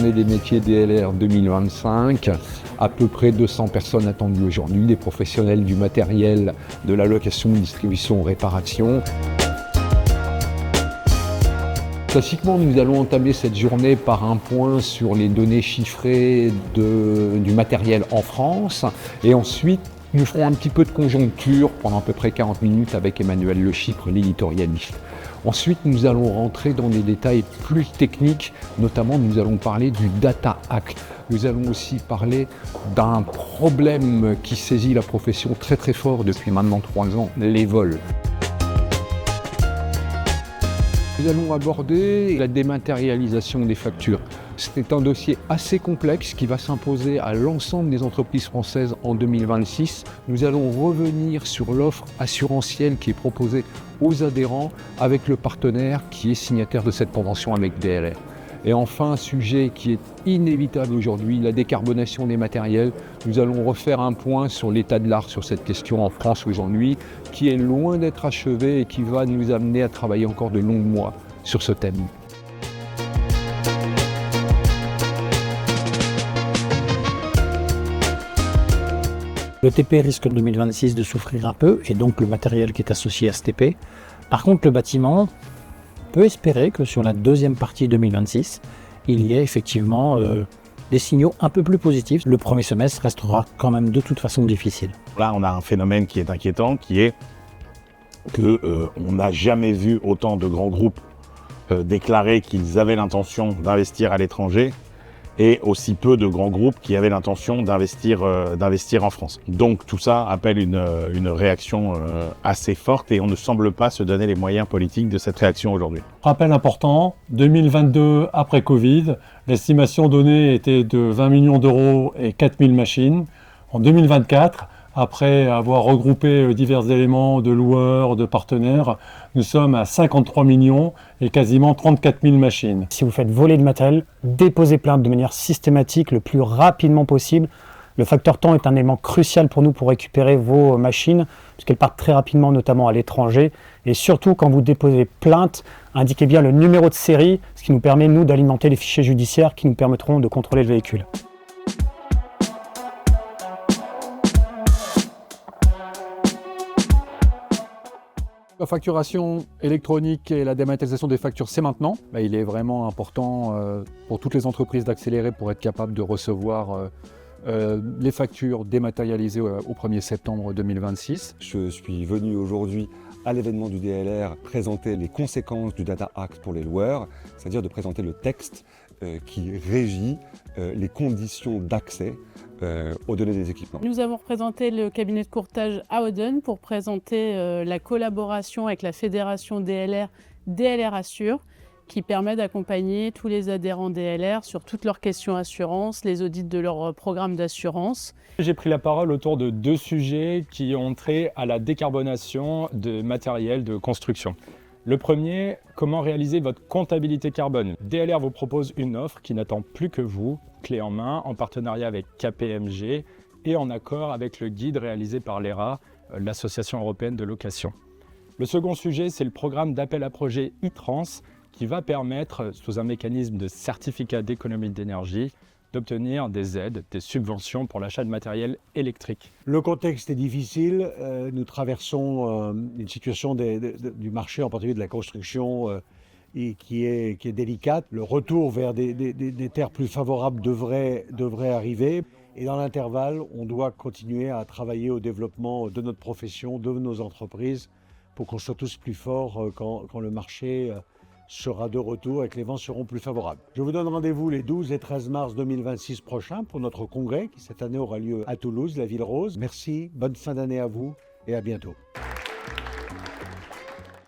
journée des métiers DLR 2025. À peu près 200 personnes attendues aujourd'hui, des professionnels du matériel, de la location, distribution, réparation. Classiquement, nous allons entamer cette journée par un point sur les données chiffrées du matériel en France. Et ensuite, nous ferons un petit peu de conjoncture pendant à peu près 40 minutes avec Emmanuel Le Chypre, l'éditorialiste. Ensuite, nous allons rentrer dans des détails plus techniques, notamment nous allons parler du Data Act. Nous allons aussi parler d'un problème qui saisit la profession très très fort depuis maintenant 3 ans, les vols. Nous allons aborder la dématérialisation des factures. C'est un dossier assez complexe qui va s'imposer à l'ensemble des entreprises françaises en 2026. Nous allons revenir sur l'offre assurantielle qui est proposée aux adhérents avec le partenaire qui est signataire de cette convention avec DLR. Et enfin, un sujet qui est inévitable aujourd'hui, la décarbonation des matériels. Nous allons refaire un point sur l'état de l'art sur cette question en France aujourd'hui, qui est loin d'être achevée et qui va nous amener à travailler encore de longs mois sur ce thème. Le TP risque en 2026 de souffrir un peu, et donc le matériel qui est associé à ce TP. Par contre, le bâtiment peut espérer que sur la deuxième partie 2026, il y ait effectivement des signaux un peu plus positifs. Le premier semestre restera quand même de toute façon difficile. Là, on a un phénomène qui est inquiétant, qui est qu'on n'a jamais vu autant de grands groupes déclarer qu'ils avaient l'intention d'investir à l'étranger, et aussi peu de grands groupes qui avaient l'intention d'investir en France. Donc tout ça appelle une réaction assez forte et on ne semble pas se donner les moyens politiques de cette réaction aujourd'hui. Rappel important, 2022 après Covid, l'estimation donnée était de 20 millions d'euros et 4000 machines. En 2024, après avoir regroupé divers éléments de loueurs, de partenaires, nous sommes à 53 millions et quasiment 34 000 machines. Si vous faites voler de matériel, déposez plainte de manière systématique le plus rapidement possible. Le facteur temps est un élément crucial pour nous pour récupérer vos machines, puisqu'elles partent très rapidement, notamment à l'étranger. Et surtout, quand vous déposez plainte, indiquez bien le numéro de série, ce qui nous permet, nous, d'alimenter les fichiers judiciaires qui nous permettront de contrôler le véhicule. La facturation électronique et la dématérialisation des factures, c'est maintenant. Il est vraiment important pour toutes les entreprises d'accélérer pour être capable de recevoir les factures dématérialisées au 1er septembre 2026. Je suis venu aujourd'hui à l'événement du DLR présenter les conséquences du Data Act pour les loueurs, c'est-à-dire de présenter le texte qui régit les conditions d'accès aux données des équipements. Nous avons représenté le cabinet de courtage Howden pour présenter la collaboration avec la fédération DLR, DLR Assure, qui permet d'accompagner tous les adhérents DLR sur toutes leurs questions assurance, les audits de leur programme d'assurance. J'ai pris la parole autour de 2 sujets qui ont trait à la décarbonation de matériel de construction. Le premier, comment réaliser votre comptabilité carbone. DLR vous propose une offre qui n'attend plus que vous, clé en main, en partenariat avec KPMG et en accord avec le guide réalisé par l'ERA, l'Association européenne de location. Le second sujet, c'est le programme d'appel à projet e-Trans qui va permettre, sous un mécanisme de certificat d'économie d'énergie, d'obtenir des aides, des subventions pour l'achat de matériel électrique. Le contexte est difficile. Nous traversons une situation du marché, en particulier de la construction, qui est délicate. Le retour vers des terres plus favorables devrait arriver. Et dans l'intervalle, on doit continuer à travailler au développement de notre profession, de nos entreprises, pour qu'on soit tous plus forts quand le marché sera de retour et que les vents seront plus favorables. Je vous donne rendez-vous les 12 et 13 mars 2026 prochains pour notre congrès qui cette année aura lieu à Toulouse, la Ville Rose. Merci, bonne fin d'année à vous et à bientôt.